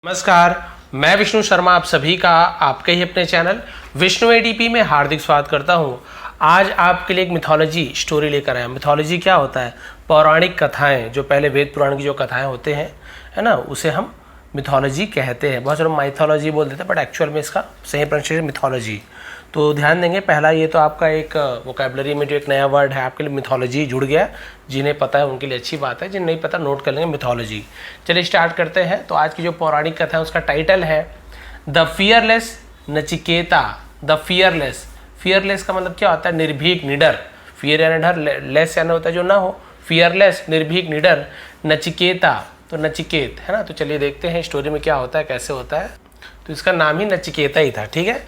नमस्कार, मैं विष्णु शर्मा आप सभी का आपके ही अपने चैनल विष्णु एडीपी में हार्दिक स्वागत करता हूं। आज आपके लिए एक मिथोलॉजी स्टोरी लेकर आया। मिथोलॉजी क्या होता है? पौराणिक कथाएं, जो पहले वेद पुराण की जो कथाएं होते हैं, है ना, उसे हम मिथोलॉजी कहते हैं। बहुत सारे माइथोलॉजी बोल देते हैं, बट एक्चुअल में इसका सही प्रोनाउंसिएशन मिथोलॉजी। तो ध्यान देंगे, पहला ये तो आपका एक वोकैबुलरी में जो एक नया वर्ड है आपके लिए मिथोलॉजी जुड़ गया। जिन्हें पता है उनके लिए अच्छी बात है, जिन्हें नहीं पता नोट कर लेंगे मिथोलॉजी। चलिए स्टार्ट करते हैं। तो आज की जो पौराणिक कथा है उसका टाइटल है the fearless Nachiketa. The fearless, fearless का मतलब क्या होता है? निर्भीक, निडर। फियर या निडर, लेस यानी होता है जो ना हो। फियरलेस, निर्भीक, निडर, नचिकेता, तो नचिकेत है ना। तो चलिए देखते हैं स्टोरी में क्या होता है, कैसे होता है। तो इसका नाम ही नचिकेता ही था, ठीक है,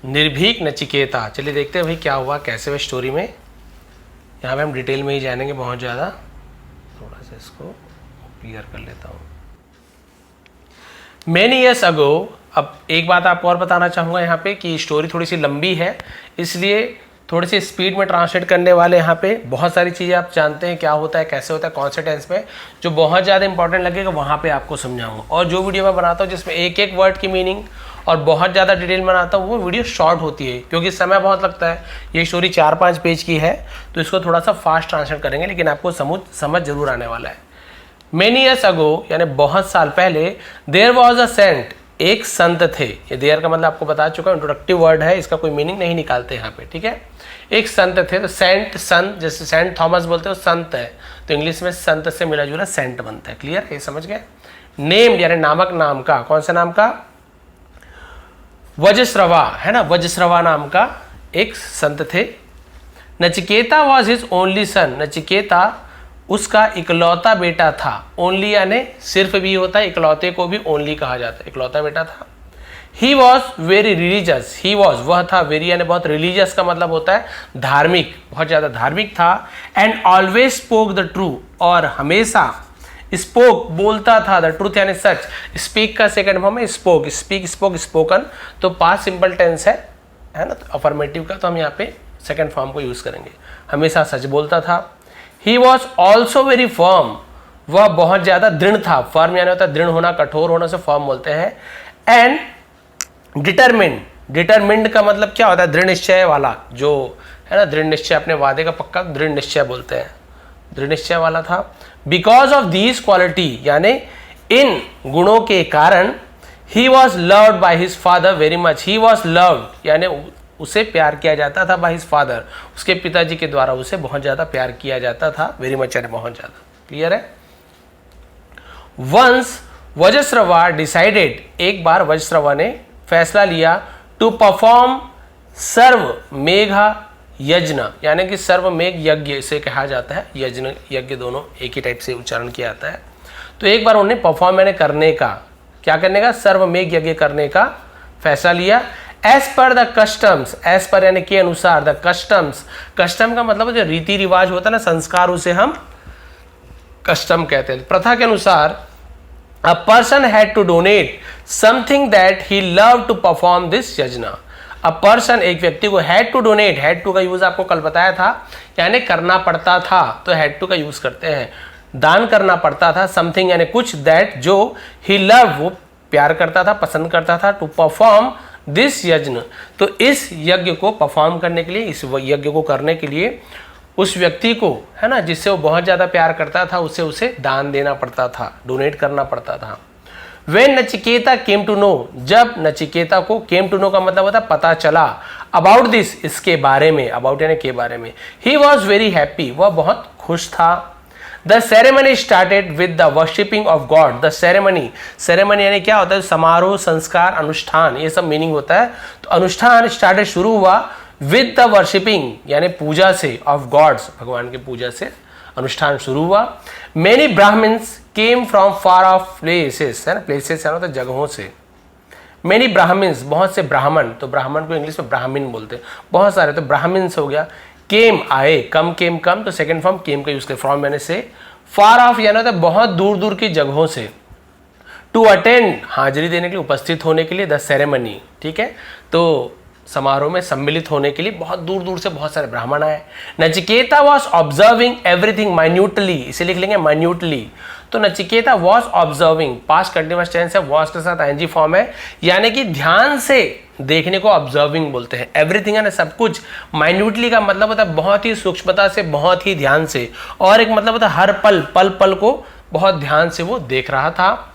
निर्भीक नचिकेता। चलिए देखते हैं भाई क्या हुआ, कैसे हुआ स्टोरी में। यहाँ पे हम डिटेल में ही जानेंगे बहुत ज़्यादा। थोड़ा सा इसको क्लियर कर लेता हूँ। मैनी ईयर्स अगो, अब एक बात आपको और बताना चाहूँगा यहाँ पे कि स्टोरी थोड़ी सी लंबी है, इसलिए थोड़ी सी स्पीड में ट्रांसलेट करने वाले यहाँ पे बहुत सारी चीज़ें आप जानते हैं क्या होता है, कैसे होता है, कौन से टेंस में, जो बहुत ज़्यादा इंपॉर्टेंट लगेगा वहाँ पे आपको समझाऊंगा। और जो वीडियो मैं बनाता हूँ जिसमें एक एक वर्ड की मीनिंग और बहुत ज़्यादा डिटेल बनाता हूँ, वो वीडियो शॉर्ट होती है क्योंकि समय बहुत लगता है। ये स्टोरी 4-5 पेज की है, तो इसको थोड़ा सा फास्ट ट्रांसलेट करेंगे, लेकिन आपको समझ जरूर आने वाला है। मेनी ईयर्स अगो, यानी बहुत साल पहले, देयर वॉज अ सेंट, एक संत थे। ये देयर का मतलब आपको बता चुका, इंट्रोडक्टिव वर्ड है, इसका कोई मीनिंग नहीं निकालते यहाँ पे, ठीक है। एक संत थे, तो सेंट, संत, जैसे सेंट थॉमस बोलते हो संत है, तो इंग्लिश में संत से मिला जुला सेंट बनता है। क्लियर, ये समझ गए। नेम्ड यानी नामक, नाम का, कौन सा नाम का? वज्रश्रवा, है ना, वज्रश्रवा नाम का एक संत थे। Nachiketa was his only son, Nachiketa उसका इकलौता बेटा था। ओनली यानी सिर्फ भी होता है, इकलौते को भी ओनली कहा जाता है, इकलौता बेटा था। He was very religious, he was वह था, वेरी यानी बहुत, रिलीजियस का मतलब होता है धार्मिक, बहुत ज़्यादा धार्मिक था। And always spoke the true, और हमेशा स्पोक बोलता था, द ट्रूथ यानी सच। स्पीक का सेकंड फॉर्म है स्पोक, स्पीक, स्पोक, स्पोकन, तो पास्ट सिंपल टेंस है ना, तो अफर्मेटिव का, तो हम यहाँ पे सेकंड फॉर्म को यूज करेंगे। हमेशा सच बोलता था। He was also very firm, वह बहुत ज्यादा दृढ़ था। फर्म यानी होता है दृढ़ होना, कठोर होना से फर्म बोलते हैं। एंड डिटरमिन्ड, डिटरमिन्ड का मतलब क्या होता है? दृढ़ निश्चय वाला, जो है ना, दृढ़ निश्चय, अपने वादे का पक्का दृढ़ निश्चय बोलते हैं, दृढ़ निश्चय वाला था। बिकॉज ऑफ दीज क्वालिटी, यानी इन गुणों के कारण, he was loved by his father very much. He was loved यानी उसे प्यार किया जाता था, बाय हिज फादर, उसके पिताजी के द्वारा उसे बहुत ज्यादा प्यार किया जाता था। वेरी मच यानी बहुत ज्यादा। क्लियर है। वंस वज्रश्रवा डिसाइडेड, एक बार वज्रश्रवा ने फैसला लिया, टू परफॉर्म सर्व मेघा यज्ञ, यानी कि सर्व मेघ यज्ञ इसे कहा जाता है, यज्ञ यज्ञ दोनों एक ही टाइप से उच्चारण किया जाता है। तो एक बार उन्होंने परफॉर्म यानी करने का, क्या करने का? सर्व मेघ यज्ञ करने का फैसला लिया। As per the customs, as per यानी के अनुसार, द कस्टम्स, कस्टम का मतलब जो रीति रिवाज होता है ना, संस्कार, उसे हम कस्टम कहते हैं। प्रथा के अनुसार, a person had to donate something that he loved to perform this yajna. a person, एक व्यक्ति को had to donate, had to का यूज आपको कल बताया था, यानी करना पड़ता था, तो had to का यूज करते हैं, दान करना पड़ता था। something यानी कुछ, that जो he loved वो प्यार करता था, पसंद करता था, to perform this यज्ञ, तो इस यज्ञ को परफॉर्म करने के लिए, इस यज्ञ को करने के लिए उस व्यक्ति को, है ना, जिससे वो बहुत ज्यादा प्यार करता था, उसे दान देना पड़ता था, डोनेट करना पड़ता था। When Nachiketa came to know, जब नचिकेता को, केम टू नो का मतलब होता पता चला, अबाउट दिस, इसके बारे में, अबाउट यानी के बारे में। ही वॉज वेरी हैप्पी, वह बहुत खुश था। The ceremony started with the worshipping of God. The ceremony, ceremony यानी क्या होता है? समारोह, संस्कार, अनुष्ठान, ये सब मीनिंग होता है। तो अनुष्ठान स्टार्टेड, शुरू हुआ, विद द वर्शिपिंग यानी पूजा से, ऑफ गॉड्स, भगवान की पूजा से अनुष्ठान शुरू हुआ। Many Brahmins came from far of places, है ना, प्लेसेस यानी होता है जगहों से। मेनी ब्राह्मण्स, बहुत से ब्राह्मण, तो ब्राह्मण को इंग्लिश में ब्राह्मण बोलते हैं, बहुत सारे, तो ब्राह्मण्स हो गया। केम आए, कम, केम कम, तो सेकंड फॉर्म केम का यूज करें, फ्रॉम यानी से। फार ऑफ यानी होता है बहुत दूर दूर की जगहों से। टू अटेंड, हाजिरी देने के लिए, उपस्थित होने के लिए, द सेरेमनी, ठीक है, तो समारोह में सम्मिलित होने के लिए बहुत दूर दूर से बहुत सारे ब्राह्मण आए। Nachiketa was observing everything minutely, इसे लिख लेंगे माइन्यूटली, तो Nachiketa was observing, past continuous tense है, वॉज के साथ आईएनजी फॉर्म है, यानी कि ध्यान से देखने को ऑब्जर्विंग बोलते हैं। एवरीथिंग है ना, सब कुछ। माइन्यूटली का मतलब होता है बहुत ही सूक्ष्मता से, बहुत ही ध्यान से, और एक मतलब होता है हर पल पल पल को बहुत ध्यान से वो देख रहा था।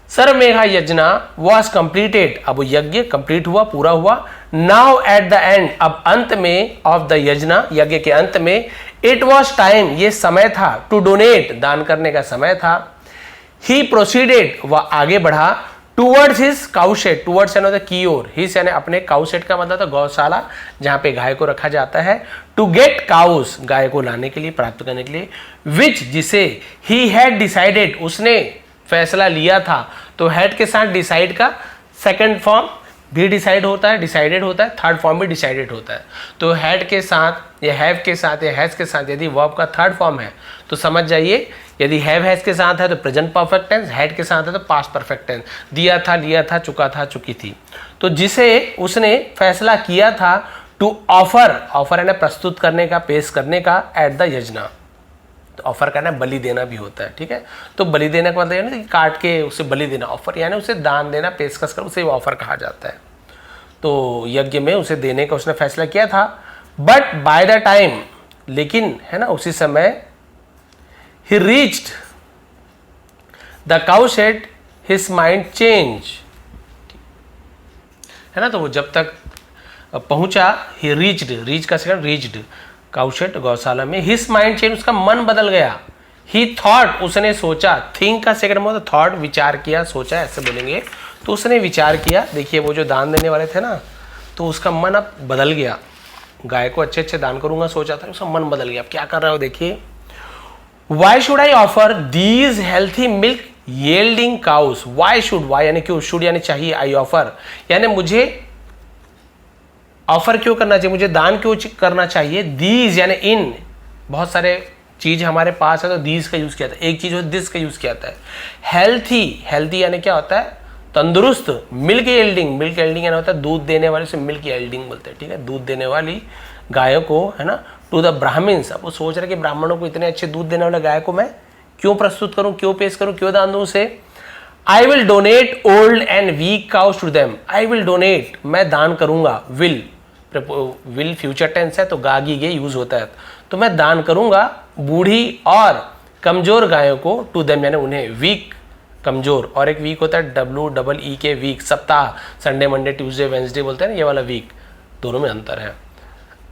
सर्वमेघा यज्ञ वॉज कंप्लीटेड, अब वो यज्ञ कंप्लीट हुआ, पूरा हुआ। नाउ एट द एंड, अब अंत में, ऑफ द यज्ञ, यज्ञ के अंत में, इट वॉज टाइम, ये समय था, टू डोनेट, दान करने का समय था। ही प्रोसीडेड, वह आगे बढ़ा, टूवर्ड्स हिज काउशेड, टूवर्ड्स यानी की ओर, हिज यानी अपने, काउशेड का मतलब था गौशाला जहां पे गाय को रखा जाता है। टू गेट काउस, गाय को लाने के लिए, प्राप्त करने के लिए। विच, जिसे, ही हैड डिसाइडेड, उसने फैसला लिया था। तो हैड के साथ डिसाइड का सेकंड फॉर्म भी डिसाइड होता है, डिसाइडेड होता है, थर्ड फॉर्म भी डिसाइडेड होता है। तो हैड के साथ या हैव के साथ या हैज के साथ यदि वर्ब का थर्ड फॉर्म है तो समझ जाइए, यदि हैव हैज के साथ है तो प्रेजेंट परफेक्ट टेंस, हैड के साथ है तो पास्ट परफेक्ट टेंस। दिया था, लिया था, चुका था, चुकी थी। तो जिसे उसने फैसला किया था, टू ऑफर, ऑफर है ना प्रस्तुत करने का, पेश करने का, एट द यज्ञ, तो ऑफर करना बलि देना भी होता है, ठीक है। तो बलि देने का मतलब है ना काट के उसे बलि देना, ऑफर यानी उसे दान देना, पेशकश कर, उसे ऑफर कहा जाता है। तो यज्ञ में उसे देने का उसने फैसला किया था। बट बाय द टाइम, लेकिन है ना उसी समय, ही reached the cow shade, his mind change, है ना। तो वो जब तक पहुंचा, ही रीच्ड, रीच का सेकंड रीच्ड, काउशेट गौशाला में, हिज माइंड चेंज, उसका मन बदल गया। ही थॉट, उसने सोचा, थिंक का सेकंड मतलब थॉट, विचार किया, सोचा, ऐसे बोलेंगे। तो उसने विचार किया, देखिए वो जो दान देने वाले थे ना, तो उसका मन अब बदल गया, गाय को अच्छे अच्छे दान करूंगा सोचा था, उसका मन बदल गया। अब क्या कर रहा हो देखिए, why should I offer these healthy milk yielding cows, why should, why यानी क्यों, शुड यानी चाहिए, आई ऑफर यानी मुझे ऑफर क्यों करना चाहिए, मुझे दान क्यों करना चाहिए। दीज यानी इन, बहुत सारे चीज हमारे पास है तो दीज का यूज किया था, एक चीज हो दिस का यूज किया था। हेल्थी, हेल्थी यानी क्या होता है, तंदुरुस्त। मिल्क येल्डिंग, मिल्क येल्डिंग यानी होता है दूध देने वाले से मिल्क येल्डिंग बोलते हैं, ठीक है, दूध देने वाली गायों को, है ना। टू द ब्राह्मण्स, अब वो सोच रहे कि ब्राह्मणों को इतने अच्छे दूध देने वाले गाय को मैं क्यों प्रस्तुत करूं, क्यों पेश करूं, क्यों दान दूं उसे। I will donate old and weak cows to them, I will donate, मैं दान करूंगा, विल फ्यूचर टेंस है तो गागी ये यूज होता है, तो मैं दान करूंगा बूढ़ी और कमजोर गायों को, टू देम यानी उन्हें, वीक कमजोर, और एक वीक होता है WEE के वीक, सप्ताह, संडे मंडे ट्यूसडे वेंसडे बोलते हैं ना, ये वाला वीक, दोनों में अंतर है।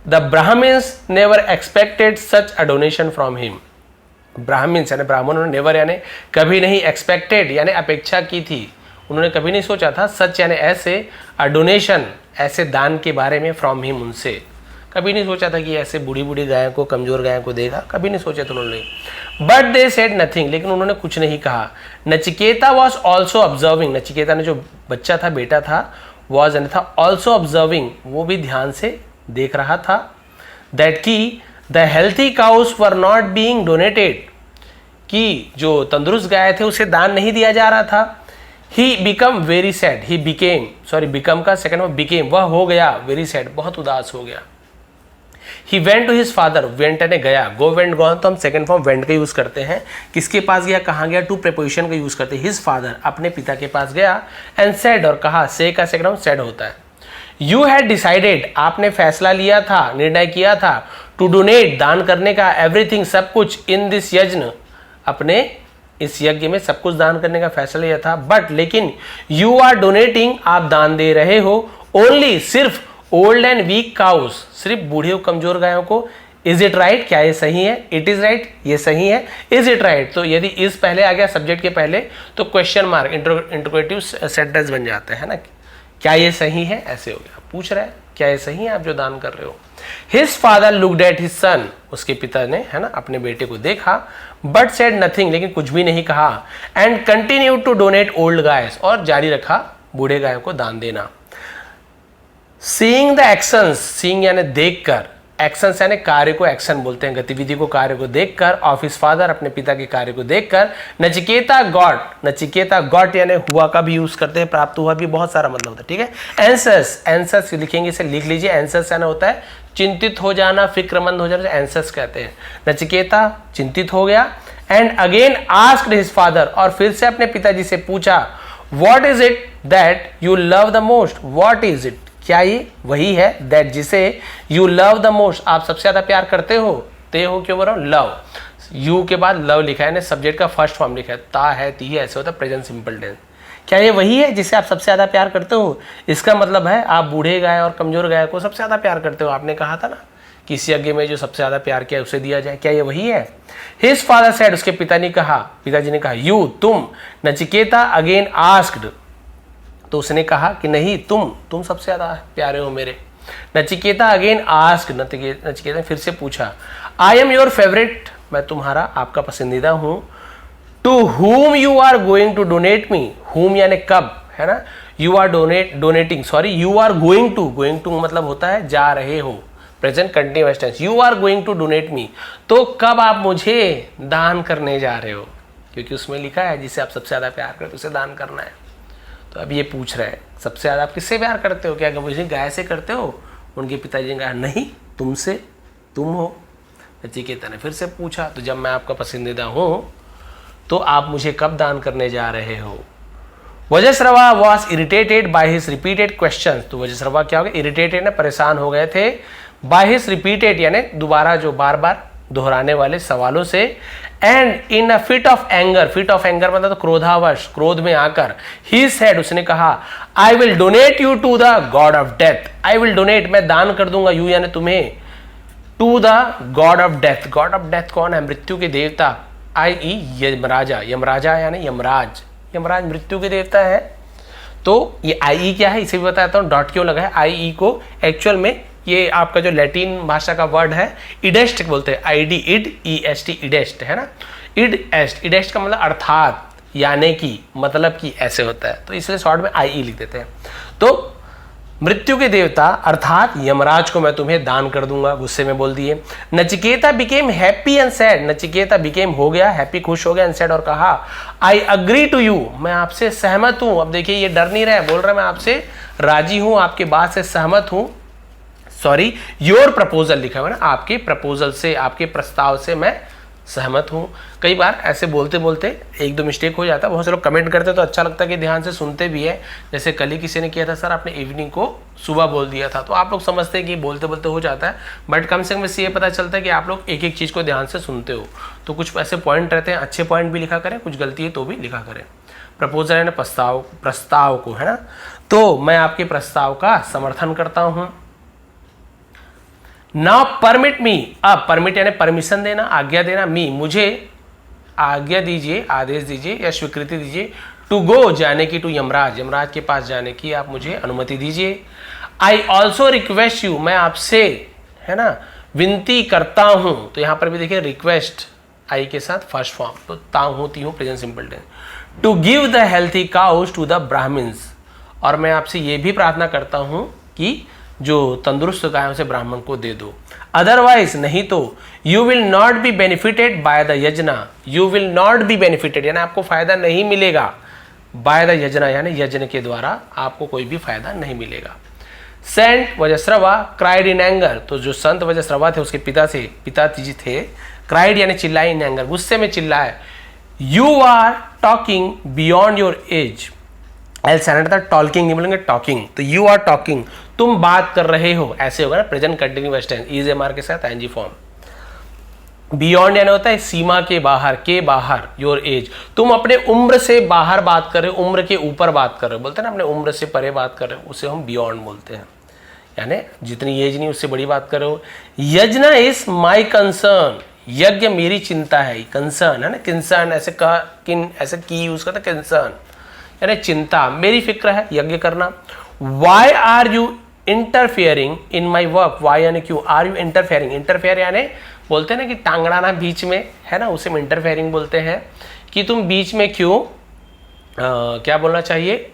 The Brahmins never expected such a donation from him, Brahmins यानी ब्राह्मणों ने, नेवर यानी कभी नहीं, एक्सपेक्टेड यानी अपेक्षा की थी, उन्होंने कभी नहीं सोचा था, सच यानी ऐसे, अ डोनेशन ऐसे दान के बारे में, फ्रॉम हिम उनसे, कभी नहीं सोचा था कि ऐसे बूढ़ी बूढ़ी गायों को, कमजोर गायों को देगा, कभी नहीं सोचा था उन्होंने। बट दे सेड नथिंग, लेकिन उन्होंने कुछ नहीं कहा। Nachiketa was also observing, Nachiketa ने जो बच्चा था, बेटा था, वॉज यानी था, ऑल्सो ऑब्जर्विंग वो भी ध्यान से देख रहा था, दैट की the healthy cows were not being donated, कि जो तंदुरुस्त गाय थे उसे दान नहीं दिया जा रहा था। He become very sad, he became, sorry become का सेकंड में बिकेम, वह हो गया, वेरी सैड बहुत उदास हो गया। He went to his father, went ने गया, गो वेंट गॉन तो हम सेकंड फॉर्म वेंट का यूज करते हैं, किसके पास गया, कहाँ गया, टू प्रीपोजिशन का यूज करते हैं, हिज फादर अपने पिता के पास गया, एंड सेड और कहा, से का सेकंड सेड होता है। यू हैड डिसाइडेड, आपने फैसला लिया था, निर्णय किया था, टू डोनेट दान करने का, एवरीथिंग सब कुछ, इन दिस यज्ञ अपने इस यज्ञ में सब कुछ दान करने का फैसला लिया था। बट लेकिन यू आर डोनेटिंग, आप दान दे रहे हो, ओनली सिर्फ, ओल्ड एंड वीक काउस, सिर्फ बूढ़े और कमजोर गायों को। इज इट राइट, क्या ये सही है, इट इज राइट ये सही है, इज इट राइट, तो यदि इज पहले आ गया सब्जेक्ट के पहले तो क्वेश्चन मार्क इंटरोगेटिव सेंटेंस बन जाते हैं ना, क्या ये सही है, ऐसे हो गया, पूछ रहा है क्या ये सही है आप जो दान कर रहे हो। His father looked at his son, उसके पिता ने, है ना, अपने बेटे को देखा, बट सेड नथिंग, लेकिन कुछ भी नहीं कहा, and continue to donate old गायस, और जारी रखा बूढ़े गायों को दान देना। सीइंग द एक्शंस, सीइंग यानी देखकर, एक्शंस यानी कार्य को एक्शन बोलते हैं, गतिविधि को, कार्य को देखकर, ऑफ हिज फादर अपने पिता के कार्य को देखकर, नचिकेता गॉट, नचिकेता गॉट यानी हुआ का भी यूज करते हैं, प्राप्त हुआ भी बहुत सारा मतलब होता है, ठीक है। एंसर्स, एंसर्स लिखेंगे, इसे लिख लीजिए, एंसर्स यानी होता है चिंतित हो जाना, फिक्रमंद हो जाना, एंसर्स कहते हैं। नचिकेता चिंतित हो गया, and again asked his father, और फिर से अपने पिताजी से पूछा, what is it that you love the most, what is it, क्या ये वही है, दैट जिसे यू लव द मोस्ट, आप सबसे ज्यादा प्यार करते हो, ते हो क्यों बोल रहा हूं, लव, यू के बाद लव लिखा है, सब्जेक्ट का फर्स्ट फॉर्म लिखा है, ता है ती है, ऐसे होता है प्रेजेंट सिंपल टेंस, क्या ये वही है जिसे आप सबसे ज्यादा प्यार करते हो, इसका मतलब है आप बूढ़े गाय और कमजोर गाय को सबसे ज्यादा प्यार करते हो, आपने कहा था ना किसी यज्ञ में जो सबसे ज्यादा प्यार किया उसे दिया जाए, क्या ये वही है। हिज फादर सेड, उसके पिताजी ने कहा, यू तुम, नचिकेता अगेन आस्क्ड, तो उसने कहा कि नहीं तुम सबसे ज्यादा प्यारे हो मेरे। नचिकेता अगेन आस्क्ड, नचिकेता ने फिर से पूछा, आई एम योर फेवरेट, मैं तुम्हारा आपका पसंदीदा हूं। To whom you are going to donate me, whom यानी कब, है ना, you are donating, sorry you are going to मतलब होता है जा रहे हो, present continuous tense, you are going to donate me, तो कब आप मुझे दान करने जा रहे हो, क्योंकि उसमें लिखा है जिसे आप सबसे ज्यादा प्यार करते हो उसे दान करना है। तो अब ये पूछ रहे हैं सबसे ज्यादा आप किससे प्यार करते हो, क्या मुझे गाय से करते हो, उनके पिताजी ने कहा नहीं तुमसे, तुम हो। नचिकेता ने फिर से पूछा, तो जब मैं आपका पसंदीदा हूं तो आप मुझे कब दान करने जा रहे हो। Vajrashrava was irritated by his repeated question, तो वज्रश्रवा क्या हो गया, इरिटेटेड ना परेशान हो गए थे, बाय हिज रिपीटेड यानी दोबारा जो बार बार दोहराने वाले सवालों से, and in a fit of anger मतलब तो क्रोधावश, क्रोध में आकर, ही सेड उसने कहा, I will donate you to the god of death, I will donate मैं दान कर दूंगा, यू यानी तुम्हें, to the god of death, god of death कौन है, मृत्यु के देवता, i.e. यमराजा यानी यमराज मृत्यु के देवता है। तो ये i.e. क्या है इसे भी बताता हूँ, डॉट क्यों लगा है, i.e. को एक्चुअल में ये आपका जो लैटिन भाषा का वर्ड है इडेस्ट बोलते हैं, इड est इडेस्ट है ना, इडेस्ट का मतलब अर्थात, यानी कि, मतलब कि, ऐसे होता है, तो इसलिए शॉर्ट में i.e. लिख देते हैं। तो मृत्यु के देवता अर्थात यमराज को मैं तुम्हें दान कर दूंगा, गुस्से में बोल दिए। Nachiketa became happy and sad, Nachiketa became हो गया हैप्पी, खुश हो गया, एंड सैड और कहा, आई अग्री टू यू, मैं आपसे सहमत हूं। अब देखिए ये डर नहीं रहा है, बोल रहा है मैं आपसे राजी हूं, आपके बात से सहमत हूं, सॉरी योर प्रपोजल लिखा हुआ है ना, आपके प्रपोजल से, आपके प्रस्ताव से मैं सहमत हूं। कई बार ऐसे बोलते बोलते एक दो मिस्टेक हो जाता है, बहुत से लोग कमेंट करते तो अच्छा लगता है कि ध्यान से सुनते भी है। जैसे कल ही किसी ने किया था, सर आपने इवनिंग को सुबह बोल दिया था, तो आप लोग समझते हैं कि बोलते बोलते हो जाता है, बट कम से कम इससे ये पता चलता है कि आप लोग एक एक चीज़ को ध्यान से सुनते हो। तो कुछ ऐसे पॉइंट रहते हैं, अच्छे पॉइंट भी लिखा करें, कुछ गलती है तो भी लिखा करें। प्रपोजल है ना, प्रस्ताव को, है ना, तो मैं आपके प्रस्ताव का समर्थन करता हूँ। नाउ परमिट मी, अब परमिट यानी परमिशन देना, आज्ञा देना, मी मुझे आज्ञा दीजिए, आदेश दीजिए या स्वीकृति दीजिए, टू गो जाने की, टू यमराज के पास जाने की आप मुझे अनुमति दीजिए। आई ऑल्सो रिक्वेस्ट यू, मैं आपसे, है ना, विनती करता हूं, तो यहां पर भी देखिए रिक्वेस्ट आई के साथ फर्स्ट फॉर्म, तो ता होती हूं present simple tense, to give the healthy cows to the Brahmins, और मैं आपसे ये भी प्रार्थना करता हूं कि जो तंदुरुस्त गाय उसे ब्राह्मण को दे दो, अदरवाइज नहीं तो you will not be benefited by the yojana, you will not be benefited यानी आपको फायदा नहीं मिलेगा, बाय द यजना यानी यज्ञ के द्वारा आपको कोई भी फायदा नहीं मिलेगा। सेंट वज्रश्रवा क्राइड इन एंगर, तो जो संत वज्रश्रवा थे उसके पिताजी थे, क्राइड यानी चिल्लाए, इन एंगर गुस्से में चिल्लाए, you are talking beyond your age, एल सैनेट था टॉकिंग नहीं बोलेंगे टॉकिंग, तो यू आर टॉकिंग तुम बात कर रहे हो, ऐसे होगा ना present continuous tense, is am are के साथ एनजी फॉर्म। बियॉन्ड यानी होता है सीमा के बाहर, योर एज, तुम अपने उम्र से बाहर बात कर रहे हो, उम्र के ऊपर बात कर रहे हो, बोलते हैं ना अपने उम्र से परे बात कर रहे हो, उसे हम बियॉन्ड बोलते हैं, यानी जितनी एज नहीं उससे बड़ी बात कर रहे हो। यज्ञ इज माई कंसर्न, यज्ञ मेरी चिंता है, कंसर्न है ना, कंसर्न ऐसे ऐसे की यूज करता है, कंसर्न यानी चिंता, मेरी फिक्र है यज्ञ करना। Why are you interfering in my work, why यानी क्यों, आर यू इंटरफेयरिंग, इंटरफेयर यानी बोलते हैं ना कि टांगड़ाना बीच में, है ना, उसे हम इंटरफेयरिंग बोलते हैं, कि तुम बीच में क्यों, क्या बोलना चाहिए,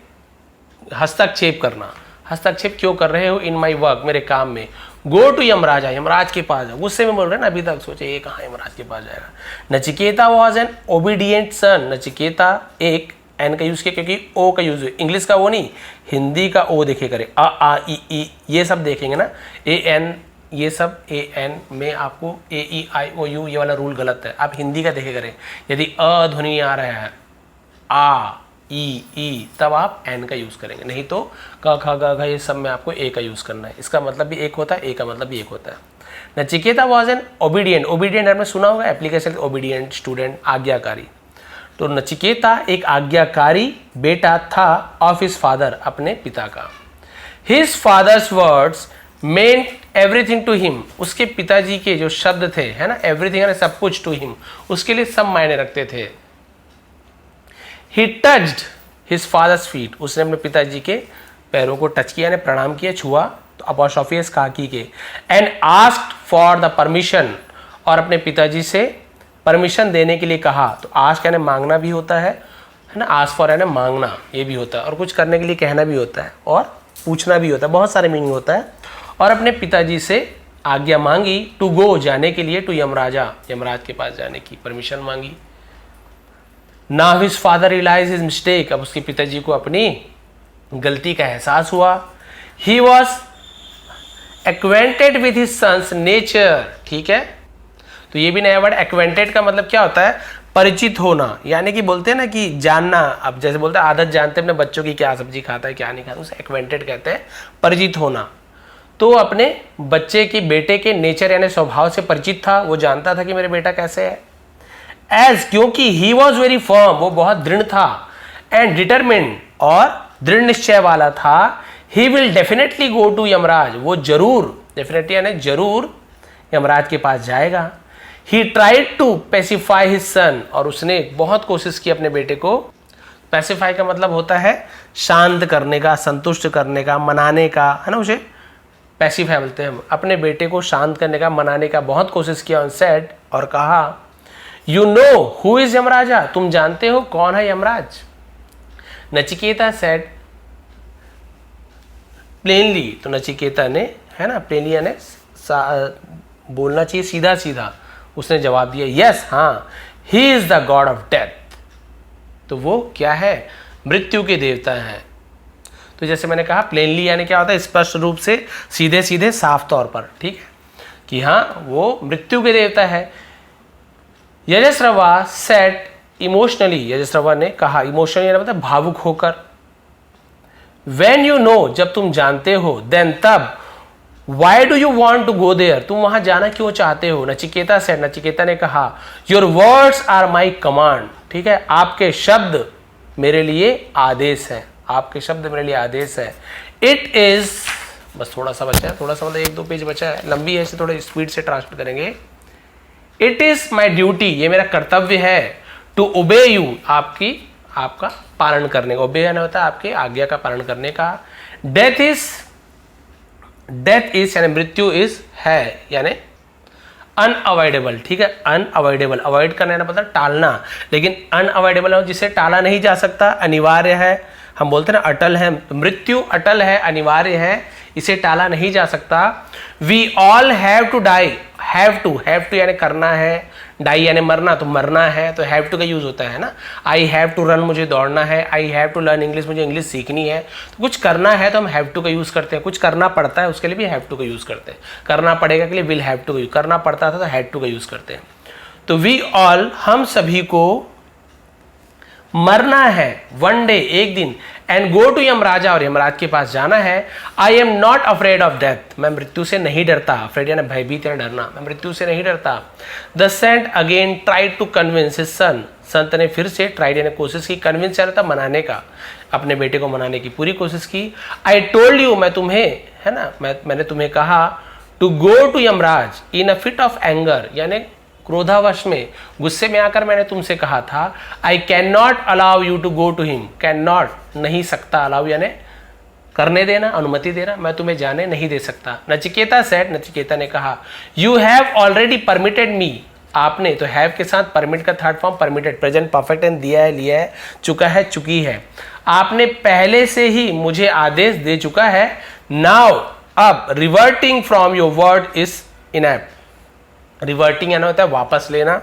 हस्तक्षेप करना, हस्तक्षेप क्यों कर रहे हो, इन माई वर्क मेरे काम में। गो टू यमराजा, यमराज के पास जाओ, गुस्से में बोल रहे हैं ना, अभी तक सोचे ये कहाँ यमराज के पास जाएगा। नचिकेता वॉज एन ओबीडियंट सन, नचिकेता एक एन का यूज किया क्योंकि ओ का यूज है, इंग्लिश का वो नहीं, हिंदी का ओ देखे करे, आ ई ये सब देखेंगे ना, ए एन ये सब ए एन में आपको ए ई आई ओ यू ये वाला रूल गलत है। आप हिंदी का देखे करें, यदि अ ध्वनि आ रहा है आ ई तब आप एन का यूज़ करेंगे, नहीं तो क ख ग घ ये सब में आपको ए का यूज़ करना है। इसका मतलब भी एक होता है, ए का मतलब भी एक होता है। Nachiketa was an obedient, obedient आपने सुना होगा एप्लीकेशन, ओबीडियंट स्टूडेंट, आज्ञाकारी। तो नचिकेता एक आज्ञाकारी बेटा था ऑफ हिज फादर, अपने पिता का। His father's words meant everything to him, उसके पिताजी के जो शब्द थे, है ना, एवरीथिंग यानी सब कुछ, टू हिम उसके लिए सब मायने रखते थे। He touched his father's feet, उसने अपने पिताजी के पैरों को टच किया, यानी प्रणाम किया, छुआ, तो अपॉस्ट्रोफी काकी के। And asked for the permission, और अपने पिताजी से परमिशन देने के लिए कहा। तो आस्क यानी मांगना भी होता है ना, आस्क फॉर यानी मांगना ये भी होता है, और कुछ करने के लिए कहना भी होता है, और पूछना भी होता है, बहुत सारे मीनिंग होता है। और अपने पिताजी से आज्ञा मांगी, टू गो जाने के लिए, टू यमराजा, यमराज के पास जाने की परमिशन मांगी। Now his father realized his mistake, अब उसके पिताजी को अपनी गलती का एहसास हुआ। He was acquainted with his son's nature, ठीक है, तो ये भी नया वर्ड acquainted का मतलब क्या होता है, परिचित होना, यानी कि बोलते हैं ना कि जानना। अब जैसे बोलते हैं आदत जानते हैं अपने बच्चों की, क्या सब्जी खाता है क्या नहीं खाता, उसे acquainted कहते हैं, परिचित होना। तो अपने बच्चे की, बेटे के नेचर यानी स्वभाव से परिचित था, वो जानता था कि मेरे बेटा कैसे है। एज क्योंकि ही वॉज वेरी फर्म, वो बहुत दृढ़ था, एंड डिटरमिन्ड और दृढ़ निश्चय वाला था। He will definitely go to Yamraj, वो जरूर, डेफिनेटली यानी जरूर यमराज के पास जाएगा। He tried to pacify his son, और उसने बहुत कोशिश की अपने बेटे को। पेसिफाई का मतलब होता है शांत करने का, संतुष्ट करने का, मनाने का, है ना, उसे पेसिफाई बोलते हैं हम। अपने बेटे को शांत करने का, मनाने का बहुत कोशिश किया। ऑन सेड, और कहा, you know who is Yamaraja, तुम जानते हो कौन है यमराज। नचिकेता सेड प्लेनली, तो नचिकेता ने, है ना, प्लेनली यानी बोलना चाहिए सीधा सीधा, उसने जवाब दिया, यस, हाँ, he is the god of death, तो वो क्या है, मृत्यु के देवता है। तो जैसे मैंने कहा प्लेनली यानी क्या होता है, स्पष्ट रूप से, सीधे सीधे, साफ तौर पर, ठीक है, कि हाँ वो मृत्यु के देवता है। यजस्रवा सेट इमोशनली, यजस्रवा ने कहा, इमोशनली मतलब भावुक होकर। वेन यू नो, जब तुम जानते हो, देन तब, why do you want to go there, तुम वहां जाना क्यों चाहते हो। नचिकेता सेट, नचिकेता ने कहा, your words are my command, ठीक है, आपके शब्द मेरे लिए आदेश है, आपके शब्द मेरे लिए आदेश है। इट इज, बस थोड़ा सा बचा है, थोड़ा सा मतलब 1-2 पेज बचा है, लंबी है, इसे थोड़ा स्पीड से ट्रांसफर करेंगे। इट इज माई ड्यूटी, ये मेरा कर्तव्य है, टू ओबे यू, आपका पालन करने का, ओबे यानी होता है आपके आज्ञा का पालन करने का। डेथ इज यानी मृत्यु इज है, यानी अनअवॉइडेबल, ठीक है, अनअवॉइडेबल, अवॉइड करना यानी मतलब टालना, लेकिन अनअवॉइडेबल है जिसे टाला नहीं जा सकता, अनिवार्य है, हम बोलते हैं ना अटल है, मृत्यु अटल है, अनिवार्य है, इसे टाला नहीं जा सकता। We all have to die, have to यानी करना है, डाई यानी मरना, तो मरना है, तो हैव टू का यूज होता है ना। आई हैव टू रन, मुझे दौड़ना है, I have to learn English, मुझे इंग्लिश सीखनी है, तो कुछ करना है तो हम हैव टू का यूज करते हैं, कुछ करना पड़ता है उसके लिए भी हैव टू का यूज करते हैं, करना पड़ेगा के लिए विल हैव टू का यूज, करना पड़ता था तो हैव टू का यूज करते हैं। तो वी ऑल, हम सभी को मरना है, वन डे, एक दिन, एंड गो टू यमराजा, और यमराज के पास जाना है। I am not afraid of death, मैं मृत्यु से नहीं डरता, अफ्रेड यानी भयभीत यानी डरना, मैं मृत्यु से नहीं डरता। The saint again tried to convince his son, संत ने फिर से ट्राइड यानी कोशिश की, कन्विंस यानी था मनाने का, अपने बेटे को मनाने की पूरी कोशिश की। आई टोल्ड यू, मैं तुम्हें, है ना, मैंने तुम्हें कहा, to go to Yamraj in a fit of anger, यानी क्रोधावश में, गुस्से में आकर मैंने तुमसे कहा था। I can not allow you to go to him, can not नहीं सकता, अलाउ यानी करने देना, अनुमति देना, मैं तुम्हें जाने नहीं दे सकता। नचिकेता सेड, नचिकेता ने कहा, यू हैव ऑलरेडी परमिटेड मी, आपने, तो हैव के साथ परमिट का third form permitted, present perfect and दिया है, लिया है, चुका है, चुकी है, आपने पहले से ही मुझे आदेश दे चुका है। नाउ, अब, reverting from your word is inept, reverting यानी होता है वापस लेना,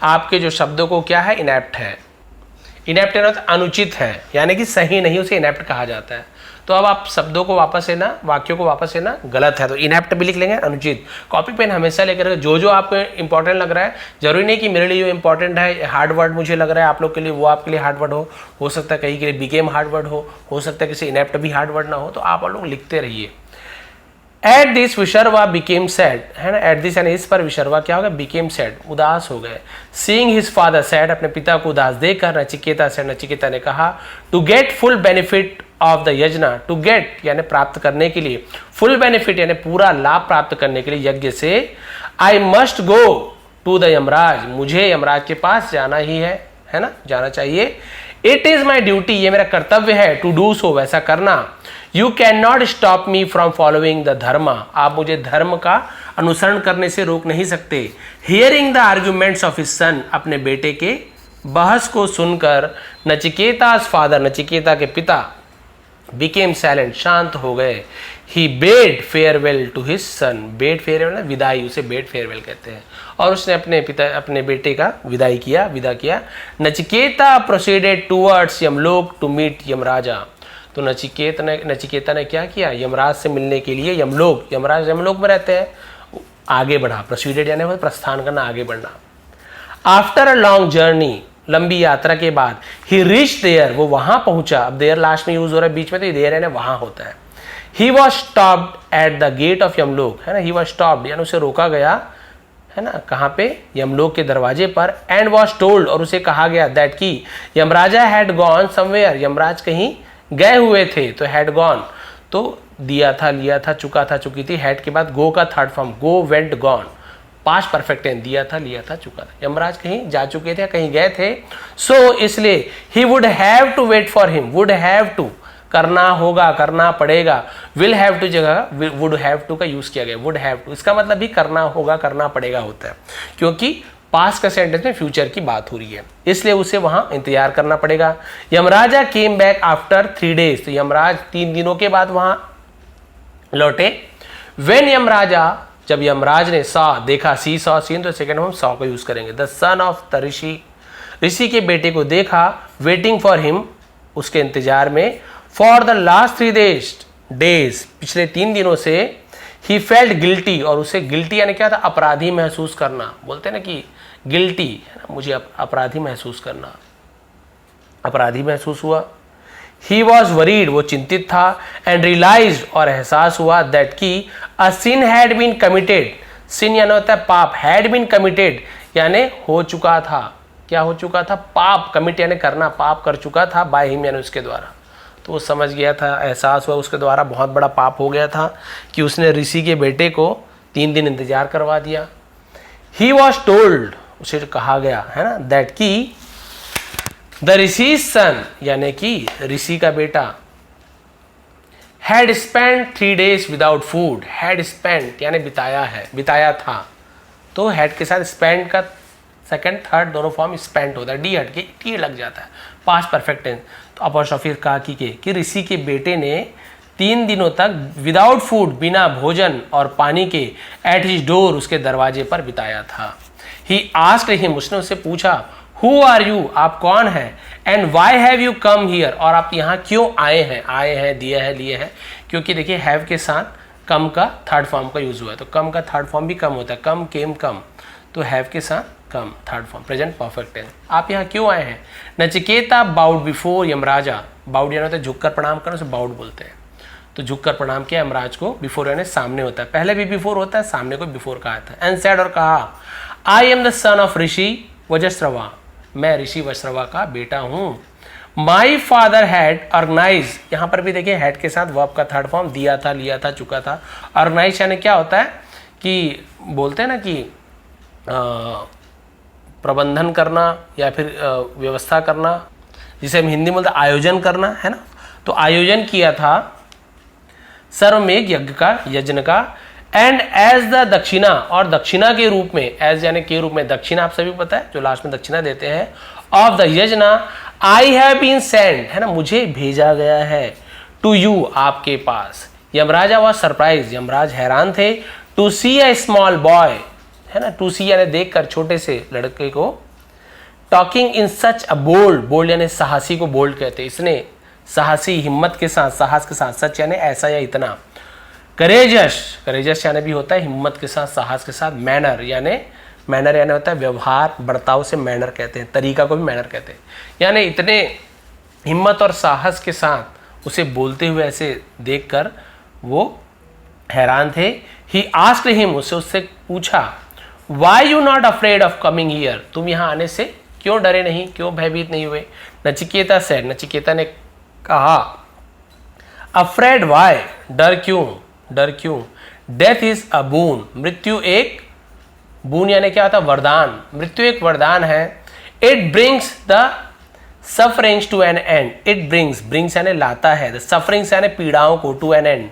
आपके जो शब्दों को क्या है, इनएप्ट है। इनेप्ट अनुचित है, यानी कि सही नहीं, उसे इनेप्ट कहा जाता है। तो अब आप शब्दों को वापस लेना, वाक्यों को वापस लेना, गलत है तो इनेप्ट भी लिख लेंगे, अनुचित। कॉपी पेन हमेशा लेकर जो आपको इंपॉर्टेंट लग रहा है, जरूरी नहीं कि मेरे लिए जो इंपॉर्टेंट है हार्ड वर्ड मुझे लग रहा है आप लोग के लिए वो आपके लिए हार्ड वर्ड हो सकता है कहीं के लिए बिकेम हार्ड वर्ड हो सकता है किसी इनेप्ट भी हार्ड वर्ड ना हो, तो आप लोग लिखते रहिए। At this Vishrava became sad, है ना, एट दिस यानी इस पर विशर्वा क्या हो गया, बिकेम सैड, उदास हो गए। सीइंग हिज फादर सैड, अपने पिता को उदास देखकर नचिकेता सैड, नचिकेता ने कहा to get full benefit of the yagya, to get यानी प्राप्त करने के लिए, फुल बेनिफिट यानी पूरा लाभ प्राप्त करने के लिए यज्ञ से, I must go to the Yamraj, मुझे यमराज के पास जाना ही है ना, जाना चाहिए। इट इज माई ड्यूटी, ये मेरा कर्तव्य है, टू डू सो, वैसा करना। You can not stop me from following the धर्म, आप मुझे धर्म का अनुसरण करने से रोक नहीं सकते। Hearing the arguments of his son, अपने बेटे के बहस को सुनकर नचिकेता's फादर, नचिकेता के पिता, बिकेम साइलेंट, शांत हो गए। He bade farewell to his son, bade farewell विदाई, उसे बेड फेयरवेल कहते हैं, और उसने अपने बेटे का विदा किया। Nachiketa proceeded towards Yamlok to meet Yamaraja, तो नचिकेता ने क्या किया, यमराज से मिलने के लिए यमलोक, यमराज यमलोक में रहते हैं, आगे बढ़ा। प्रोसीडेड यानी प्रस्थान करना, आगे बढ़ना। आफ्टर अ लॉन्ग जर्नी, लंबी यात्रा के बाद, ही रीच देयर, वो वहां पहुंचा। अब देयर लास्ट में यूज हो रहा है, बीच में तो देयर यानी वहां होता है। He was stopped at the gate of Yamlok, है ना, ही वॉज स्टॉप्ड यानी उसे रोका गया, है ना, कहाँ पे, यमलोक के दरवाजे पर। एंड वॉज टोल्ड, और उसे कहा गया, दैट की Yamaraja had gone somewhere, Yamraj कहीं गए हुए थे, तो हैड गॉन तो दिया था, लिया था, चुका था, चुकी थी, हैड के बाद गो का third form, go went gone, past perfect tense, दिया था, लिया था, चुका था। यमराज कहीं जा चुके थे, कहीं गए थे, सो इसलिए he would have to wait for him, would have to करना होगा, करना पड़ेगा, विल हैव टू जगह वुड हैव टू का यूज किया गया, वुड हैव टू, इसका मतलब भी करना होगा, करना पड़ेगा होता है, क्योंकि पास्ट का सेंटेंस में फ्यूचर की बात हो रही है, इसलिए उसे वहां इंतजार करना पड़ेगा। Yamaraja came back after 3 days, तो यमराज 3 दिनों के बाद वहां लौटे। वेन यमराजा, जब यमराज ने सॉ देखा, सी सॉ सीन, तो सेकंड हम सॉ को यूज करेंगे। द सन ऑफ द ऋषि, ऋषि के बेटे को देखा, वेटिंग फॉर हिम, उसके इंतजार में, फॉर द लास्ट 3 days, पिछले 3 दिनों से, ही फेल्ट गिल्टी, और उसे गिल्टी यानी क्या था, अपराधी महसूस करना, बोलते हैं ना कि गिल्टी, है ना, मुझे अपराधी महसूस करना, अपराधी महसूस हुआ। ही वॉज वरीड, वो चिंतित था। एंड रियलाइज्ड, और एहसास हुआ, दैट की अ सिन हैड बीन कमिटेड, सिन यानी होता है पाप, हैड बीन कमिटेड यानी हो चुका था, क्या हो चुका था, पाप, कमिट यानी करना, पाप कर चुका था, बाय हिम यानी उसके द्वारा, तो वो समझ गया था, एहसास हुआ उसके द्वारा बहुत बड़ा पाप हो गया था कि उसने ऋषि के बेटे को 3 दिन इंतजार करवा दिया। ही वॉज टोल्ड, उसे कहा गया, है ना, दैट की द ऋषि सन यानी कि ऋषि का बेटा, had spend 3 days without food, had spend यानी बिताया है, बिताया था, तो हैड के साथ स्पेंड का सेकंड थर्ड दोनों फॉर्म स्पेंड होता है, डी हट के टी लग जाता है, पास्ट परफेक्ट टेंस। तो अपॉस्ट्रोफी कहा कि ऋषि के बेटे ने 3 दिनों तक विदाउट फूड, बिना भोजन और पानी के, एट हिज डोर, उसके दरवाजे पर बिताया था। ही आस्क्ड हिम, उसने उससे पूछा, हु आर यू, आप कौन हैं, and why have you come here, और आप यहाँ क्यों आए हैं, दिया है, लिए हैं, क्योंकि देखिए हैव के साथ कम का थर्ड फॉर्म का यूज हुआ है, तो कम का थर्ड फॉर्म भी कम होता है, कम, केम, कम, तो हैव के साथ come, third form, present perfect tense. आप यहाँ क्यों आए हैं। Nachiketa bowed before Yamaraja, bowed यानी होता है झुककर प्रणाम करना, उसे बाउड बोलते हैं, तो झुककर प्रणाम किया यमराज को, बिफोर यानी सामने होता है, पहले भी बिफोर होता है, सामने को बिफोर कहा था। एंड सेड, और कहा, I am the son of Rishi Vajrashrava, मैं ऋषि वज्रश्रवा का बेटा हूँ। माई फादर हैड ऑर्गेनाइज, यहाँ पर भी देखिए हैड के साथ वर्ब का थर्ड फॉर्म, दिया था, लिया था, चुका था। ऑर्गेनाइज यानी क्या होता है कि बोलते हैं ना कि प्रबंधन करना या फिर व्यवस्था करना, जिसे हम हिंदी में बोलते आयोजन करना, है ना, तो आयोजन किया था सर्वमेघ यज्ञ का। एंड एज द दक्षिणा, और दक्षिणा के रूप में, एज यानी के रूप में, दक्षिणा आप सभी को पता है जो लास्ट में दक्षिणा देते हैं, ऑफ द यज्ञ, आई हैव बीन सेंड, है ना, मुझे भेजा गया है, टू यू, आपके पास। यमराजा वॉज सरप्राइज, यमराज हैरान थे, to see a small boy, है ना, टू सी यानी देख कर, छोटे से लड़के को, talking in such a bold यानी साहसी को बोल्ड कहते हैं, इसने साहसी हिम्मत के साथ, साहस के साथ, सच यानी ऐसा या इतना, करेजस यानी भी होता है हिम्मत के साथ, साहस के साथ, मैनर यानी होता है व्यवहार, बर्ताव से मैनर कहते हैं, तरीका को भी मैनर कहते हैं, यानी इतने हिम्मत और साहस के साथ उसे बोलते हुए ऐसे देखकर वो हैरान थे। ही आस्क्ड हिम, उससे पूछा, why you not afraid of coming here, तुम यहाँ आने से क्यों डरे नहीं, क्यों भयभीत नहीं हुए। नचिकेता सेड, नचिकेता ने कहा, अफ्रेड वाई, डर क्यों, डेथ इज अ बून, मृत्यु एक बून यानी क्या होता है, वरदान, मृत्यु एक वरदान है। It brings the sufferings to an end, it brings यानी लाता है, द सफरिंग्स यानी पीड़ाओं को, टू एन एंड,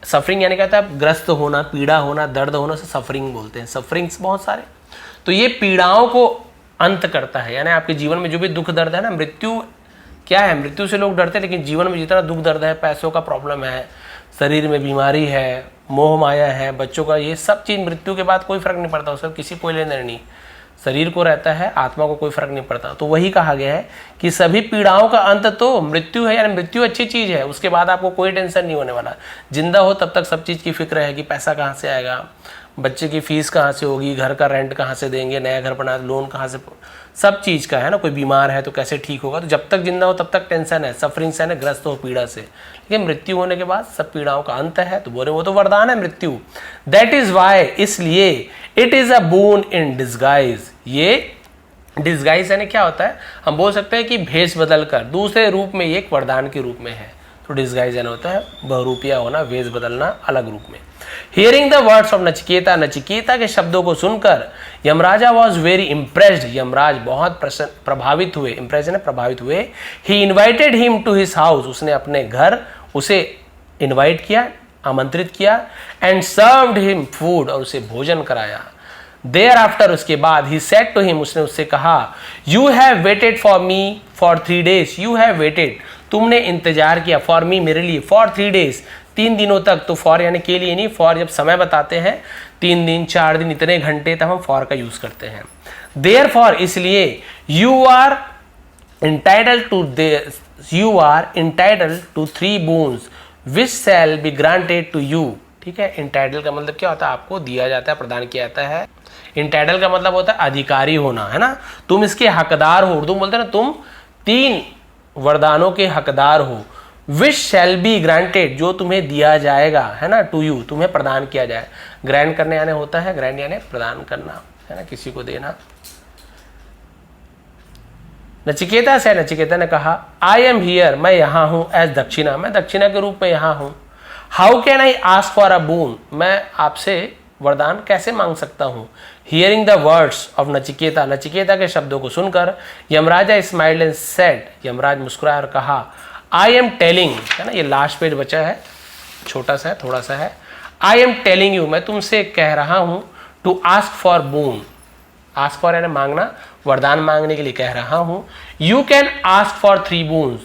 सफरिंग यानी क्या होता है, ग्रस्त होना, पीड़ा होना, दर्द होना से सफरिंग बोलते हैं, सफरिंग्स बहुत सारे, तो ये पीड़ाओं को अंत करता है, यानी आपके जीवन में जो भी दुख दर्द है ना, मृत्यु क्या है, मृत्यु से लोग डरते हैं, लेकिन जीवन में जितना दुख दर्द है, पैसों का प्रॉब्लम है, शरीर में बीमारी है, मोह माया है, बच्चों का, ये सब चीज़ मृत्यु के बाद कोई फर्क नहीं पड़ता, उसका किसी कोई लेना नहीं, शरीर को रहता है, आत्मा को कोई फर्क नहीं पड़ता। तो वही कहा गया है कि सभी पीड़ाओं का अंत तो मृत्यु है, यानी मृत्यु अच्छी चीज़ है, उसके बाद आपको कोई टेंशन नहीं होने वाला। जिंदा हो तब तक सब चीज़ की फिक्र है कि पैसा कहाँ से आएगा, बच्चे की फीस कहाँ से होगी, घर का रेंट कहाँ से देंगे, नया घर बना, लोन कहाँ से, सब चीज़ का है ना, कोई बीमार है तो कैसे ठीक होगा। तो जब तक जिंदा हो तब तक टेंशन है, सफरिंग से है, ग्रस्त हो पीड़ा से, लेकिन मृत्यु होने के बाद सब पीड़ाओं का अंत है। तो बोले वो तो वरदान है मृत्यु, दैट इज वाई, इसलिए, it is a boon in disguise, ये डिस्गाइज यानी क्या होता है, हम बोल सकते हैं कि भेष बदल कर दूसरे रूप में, ये एक वरदान के रूप में है। तो डिस्गाइज यानी होता है बहुरूपिया होना, वेश बदलना अलग रूप में। Hearing the words of Nachiketa, Nachiketa के शब्दों को सुनकर Yamaraja was very impressed, Yamraj बहुत प्रभावित हुए, इम्प्रेस है प्रभावित हुए। He invited him to his house, उसने अपने घर उसे इन्वाइट किया, आमंत्रित किया, एंड सर्व्ड हिम फूड, और उसे भोजन कराया। देयर आफ्टर, उसके बाद, ही सेड टू हिम, उसने उससे कहा, you have waited for me for 3 days, you have waited, तुमने इंतजार किया, फॉर मी मेरे लिए, फॉर 3 days 3 दिनों तक। तो फॉर यानी के लिए नहीं, फॉर जब समय बताते हैं 3 दिन 4 दिन इतने घंटे, तब हम फॉर का यूज करते हैं। देयर फॉर, इसलिए, you are entitled to 3 boons which shall be granted to you. ठीक है, इंटाइटल का मतलब क्या होता है, आपको दिया जाता है, प्रदान किया जाता है। इंटाइटल का मतलब होता है अधिकारी होना, है ना, तुम इसके हकदार हो, उर्दू बोलते हैं ना, तुम 3 वरदानों के हकदार हो। विच शैल बी ग्रांटेड, जो तुम्हें दिया जाएगा, है ना, टू यू, तुम्हें प्रदान किया जाए। ग्रैंड करने यानी होता है, ग्रैंड यानी प्रदान करना, है ना, किसी को देना। नचिकेता से, नचिकेता ने कहा, आई एम हियर, मैं यहाँ हूँ, एज दक्षिणा, मैं दक्षिणा के रूप में यहाँ हूँ। How can I ask for a boon, मैं आपसे वरदान कैसे मांग सकता हूँ। Hearing the words of Nachiketa, Nachiketa के शब्दों को सुनकर Yamaraja smiled and said, Yamraj मुस्कुराया और कहा, आई एम टेलिंग, है ना, ये लास्ट पेज बचा है, छोटा सा है, थोड़ा सा है। आई एम टेलिंग यू, मैं तुमसे कह रहा हूँ, to ask for boon, ask for यानी मांगना, वरदान मांगने के लिए कह रहा हूँ। You can ask for 3 boons,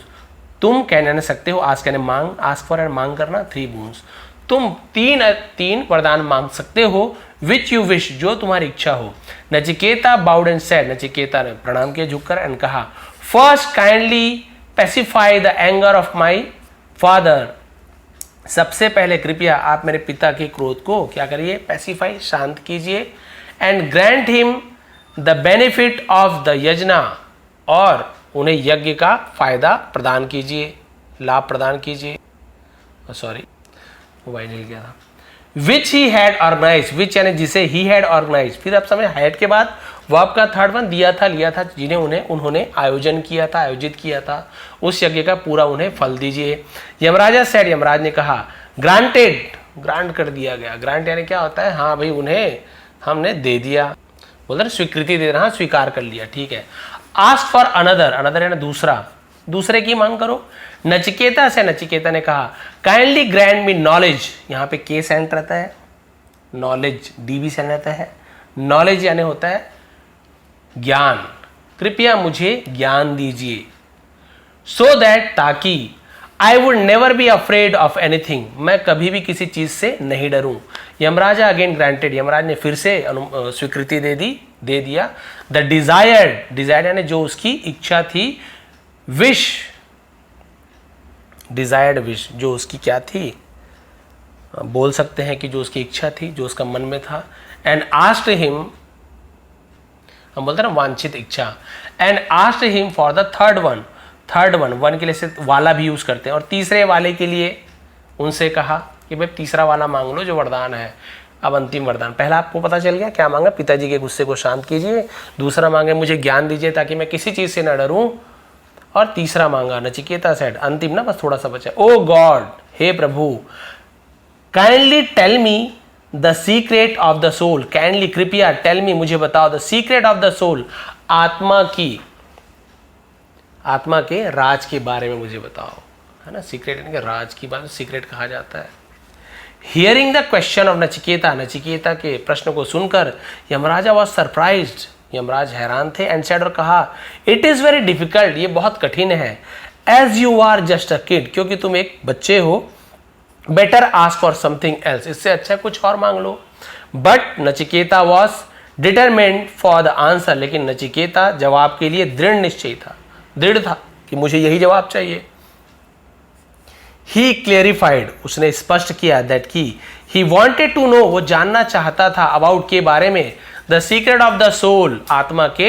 तुम कहने सकते हो, आस्क यानी मांग, आस्क फॉर यानी मांग करना, 3 boons, तुम 3 वरदान मांग सकते हो, विच यू विश, जो तुम्हारी इच्छा हो। Nachiketa bowed and said, Nachiketa ने प्रणाम किया झुककर, एंड कहा, first kindly pacify the anger of my father, सबसे पहले कृपया आप मेरे पिता के क्रोध को क्या करिए, पैसिफाई, शांत कीजिए। And grant him the benefit of the यज्ञ, और उन्हें यज्ञ का फायदा प्रदान कीजिए, लाभ प्रदान कीजिए। सॉरी, मोबाइल हिल गया था। विच ही हैड ऑर्गेनाइज, विच यानी जिसे ही हैड ऑर्गेनाइज, फिर आप समझ, हैड के बाद वर्ब का थर्ड वन, दिया था, लिया था, जिन्हें उन्होंने आयोजन किया था, आयोजित किया था, उस यज्ञ का पूरा उन्हें फल दीजिए। यमराजा सेड, यमराज ने कहा, ग्रांटेड, ग्रांट कर दिया गया। ग्रांट यानी क्या होता है, हाँ भाई उन्हें हमने दे दिया, बोलते स्वीकृति दे रहा, स्वीकार कर लिया, ठीक है। आस्क फॉर अनदर, अनदर यानी दूसरा, दूसरे की मांग करो। नचिकेता से, नचिकेता ने कहा, काइंडली ग्रैंड मी नॉलेज, यहाँ पे के सेंट रहता है, नॉलेज डी भी सेंट रहता है। नॉलेज यानी होता है ज्ञान, कृपया मुझे ज्ञान दीजिए। सो दैट, ताकि, I would never be afraid of anything, मैं कभी भी किसी चीज से नहीं डरूं। यमराजा अगेन ग्रांटेड, यमराज ने फिर से स्वीकृति दे दी, दे दिया। द डिजायर्ड, डिजायर्ड यानी जो उसकी इच्छा थी, विश, डिजायर्ड विश, जो उसकी क्या थी, बोल सकते हैं कि जो उसकी इच्छा थी, जो उसका मन में था। एंड आस्क्ड हिम, हम बोलते हैं ना वांछित इच्छा, and asked him for the third one, third one, one के लिए से वाला भी यूज करते हैं, और तीसरे वाले के लिए उनसे कहा कि भाई तीसरा वाला मांग लो जो वरदान है। अब अंतिम वरदान, पहला आपको पता चल गया क्या मांगा, पिताजी के गुस्से को शांत कीजिए, दूसरा मांगे मुझे ज्ञान दीजिए ताकि मैं किसी चीज से न डरूं, और तीसरा मांगा नचिकेता सेड, अंतिम ना बस थोड़ा सा बचा, ओ गॉड, हे प्रभु, kindly tell me the secret of the soul, kindly कृपया टेल मी, मुझे बताओ, the secret of the soul, आत्मा की, आत्मा के राज के बारे में मुझे बताओ, है ना, सीक्रेट यानी कि राज की बात सीक्रेट कहा जाता है। Hearing the question of Nachiketa, Nachiketa के प्रश्न को सुनकर यमराजा वॉज सरप्राइज्ड, यमराज हैरान थे, एंड सेड, और कहा, इट इज वेरी डिफिकल्ट, ये बहुत कठिन है, as you are just a kid, क्योंकि तुम एक बच्चे हो, better ask for something else, इससे अच्छा कुछ और मांग लो। But Nachiketa was determined for the answer, लेकिन नचिकेता जवाब के लिए दृढ़ निश्चय था, दृढ़ था कि मुझे यही जवाब चाहिए। ही क्लेरिफाइड, उसने स्पष्ट किया, दैट की ही वॉन्टेड टू नो, वो जानना चाहता था, अबाउट के बारे में, the secret of the soul, आत्मा के,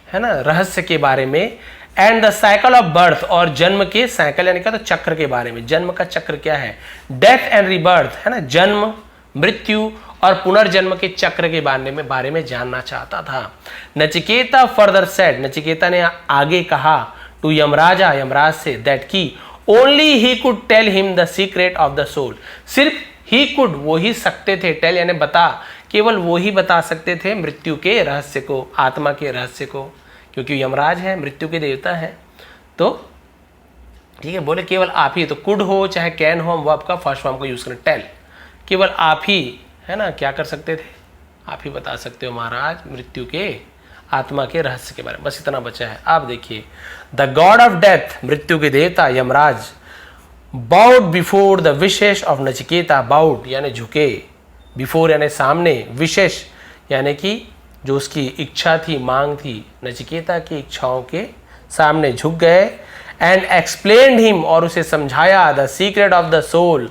है ना, रहस्य के बारे में, and the cycle of birth, और जन्म के साइकिल यानी क्या, तो चक्र के बारे में, जन्म का चक्र क्या है, डेथ एंड रीबर्थ, है ना, जन्म, मृत्यु और पुनर्जन्म के चक्र के बारे में जानना चाहता था। नचिकेता फर्दर सेड, नचिकेता ने आगे कहा, टू यमराजा, यमराज से, दैट की only he could tell him the secret of the soul, सिर्फ ही कुड, वो ही सकते थे, टेल यानी बता, केवल वो ही बता सकते थे मृत्यु के रहस्य को, आत्मा के रहस्य को, क्योंकि यमराज है, मृत्यु के देवता है, तो ठीक है, बोले केवल आप ही, तो कुड हो चाहे कैन हो, हम वो आपका फर्स्ट फॉर्म को यूज करें, टेल, केवल आप ही, है ना, क्या कर सकते थे, आप ही बता सकते हो महाराज मृत्यु के, आत्मा के रहस्य के बारे में, बस इतना बचा है। आप देखिए, द गॉड ऑफ डेथ, मृत्यु के देवता Yamraj, bowed before the wishes of Nachiketa, bowed यानी झुके, बिफोर यानी सामने, विशेष यानी कि जो उसकी इच्छा थी, मांग थी, नचिकेता की इच्छाओं के सामने झुक गए, एंड एक्सप्लेन्ड हिम, और उसे समझाया, the secret of the soul,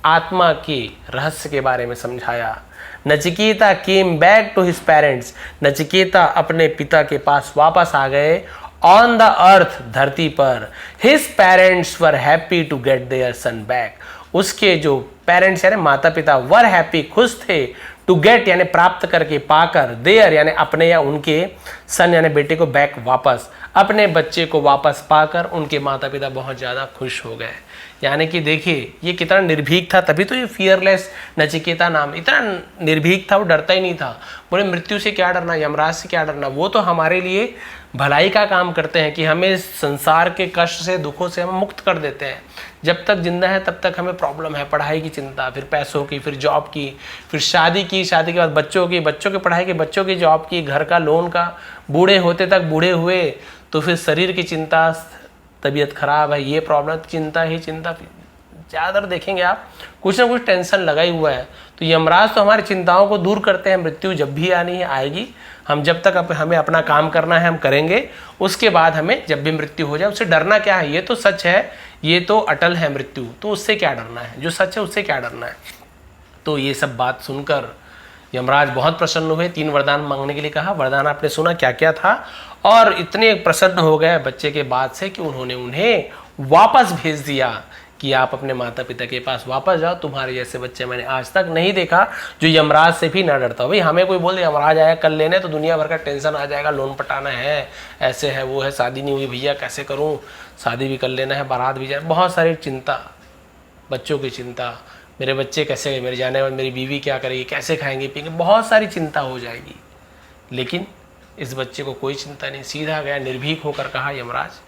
आत्मा के रहस्य के बारे में समझाया। Nachiketa came back to his parents, Nachiketa अपने पिता के पास वापस आ गए, ऑन द अर्थ, धरती पर। His parents were happy to get their son back, उसके जो पेरेंट्स यानी माता पिता, वर हैप्पी, खुश थे, टू गेट यानी प्राप्त करके, पाकर, देयर यानी अपने या उनके, सन यानी बेटे को, बैक वापस, अपने बच्चे को वापस पाकर उनके माता पिता बहुत ज़्यादा खुश हो गए। यानी कि देखिए ये कितना निर्भीक था, तभी तो ये फियरलेस नचिकेता नाम, इतना निर्भीक था, वो डरता ही नहीं था। बोले मृत्यु से क्या डरना, यमराज से क्या डरना, वो तो हमारे लिए भलाई का काम करते हैं कि हमें संसार के कष्ट से, दुखों से हम मुक्त कर देते हैं। जब तक जिंदा है तब तक हमें प्रॉब्लम है, पढ़ाई की चिंता, फिर पैसों की, फिर जॉब की, फिर शादी की, शादी के बाद बच्चों की, बच्चों की पढ़ाई की, बच्चों की जॉब की, घर का, लोन का, बूढ़े होते तक बूढ़े हुए तो फिर शरीर की चिंता, तबीयत खराब है, ये प्रॉब्लम, चिंता ही चिंता, ज़्यादातर देखेंगे आप कुछ ना कुछ टेंशन लगा ही हुआ है। तो यमराज तो हमारी चिंताओं को दूर करते हैं, मृत्यु जब भी आनी है आएगी, हम जब तक हमें अपना काम करना है हम करेंगे, उसके बाद हमें जब भी मृत्यु हो जाए उससे डरना क्या है, ये तो सच है, ये तो अटल है मृत्यु, तो उससे क्या डरना है, जो सच है उससे क्या डरना है। तो ये सब बात सुनकर यमराज बहुत प्रसन्न हुए, 3 वरदान मांगने के लिए कहा। वरदान आपने सुना क्या क्या था, और इतने प्रसन्न हो गए बच्चे के बाद से कि उन्होंने उन्हें वापस भेज दिया कि आप अपने माता पिता के पास वापस जाओ, तुम्हारे जैसे बच्चे मैंने आज तक नहीं देखा जो यमराज से भी ना डरता हो। भाई हमें कोई बोल दे यमराज आया कल लेने, तो दुनिया भर का टेंशन आ जाएगा, लोन पटाना है, ऐसे है वो है, शादी नहीं हुई भैया कैसे करूं, शादी भी कर लेना है, बारात भी जाए, बहुत सारी चिंता, बच्चों की चिंता, मेरे बच्चे कैसे गए, मेरे जाने वाले, मेरी बीवी क्या करेगी, कैसे खाएंगे पिएंगे, बहुत सारी चिंता हो जाएगी। लेकिन इस बच्चे को कोई चिंता नहीं, सीधा गया निर्भीक होकर कहा यमराज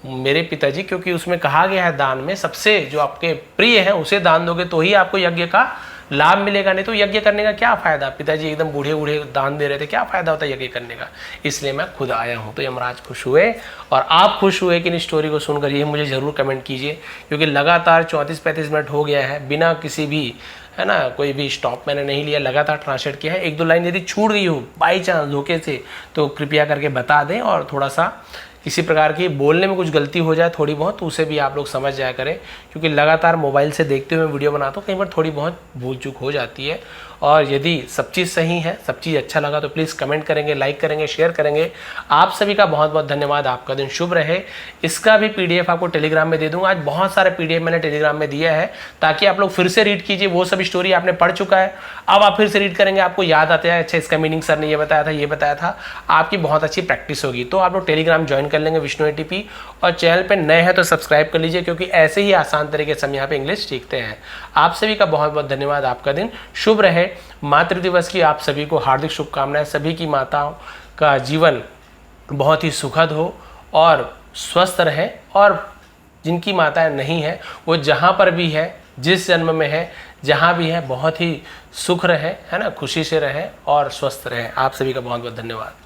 मेरे पिताजी, क्योंकि उसमें कहा गया है दान में सबसे जो आपके प्रिय है उसे दान दोगे तो ही आपको यज्ञ का लाभ मिलेगा, नहीं तो यज्ञ करने का क्या फायदा। पिताजी एकदम बूढ़े बूढ़े दान दे रहे थे, क्या फायदा होता यज्ञ करने का। इसलिए मैं खुद आया हूँ। तो यमराज खुश हुए और आप खुश हुए कि इन स्टोरी को सुनकर, ये मुझे ज़रूर कमेंट कीजिए, क्योंकि लगातार 34-35 मिनट हो गया है बिना किसी भी, है ना, कोई भी स्टॉप मैंने नहीं लिया, लगातार ट्रांसलेट किया है। एक दो लाइन यदि छूट गई हो बाई चांस धोखे से तो कृपया करके बता दें, और थोड़ा सा किसी प्रकार की बोलने में कुछ गलती हो जाए थोड़ी बहुत, तो उसे भी आप लोग समझ जाया करें, क्योंकि लगातार मोबाइल से देखते हुए वीडियो बनाता हूँ, कई बार थोड़ी बहुत भूल चूक हो जाती है। और यदि सब चीज़ सही है, सब चीज़ अच्छा लगा तो प्लीज़ कमेंट करेंगे, लाइक करेंगे, शेयर करेंगे। आप सभी का बहुत बहुत धन्यवाद। आपका दिन शुभ रहे। इसका भी PDF आपको टेलीग्राम में दे दूंगा। आज बहुत सारे PDF मैंने टेलीग्राम में दिया है, ताकि आप लोग फिर से रीड कीजिए। वो सब स्टोरी आपने पढ़ चुका है, अब आप फिर से रीड करेंगे, आपको याद आता है, अच्छा इसका मीनिंग सर ने ये बताया था, ये बताया था, आपकी बहुत अच्छी प्रैक्टिस होगी। तो आप लोग टेलीग्राम ज्वाइन कर लेंगे विष्णु ATP, और चैनल पर नए हैं तो सब्सक्राइब कर लीजिए, क्योंकि ऐसे ही आसान तरीके से हम यहाँ पे इंग्लिश सीखते हैं। आप सभी का बहुत बहुत धन्यवाद। आपका दिन शुभ रहे। मातृ दिवस की आप सभी को हार्दिक शुभकामनाएं। सभी की माताओं का जीवन बहुत ही सुखद हो और स्वस्थ रहे, और जिनकी माताएं नहीं हैं वो जहाँ पर भी है, जिस जन्म में है, जहाँ भी है, बहुत ही सुख रहे, है ना, खुशी से रहे और स्वस्थ रहे। आप सभी का बहुत बहुत धन्यवाद।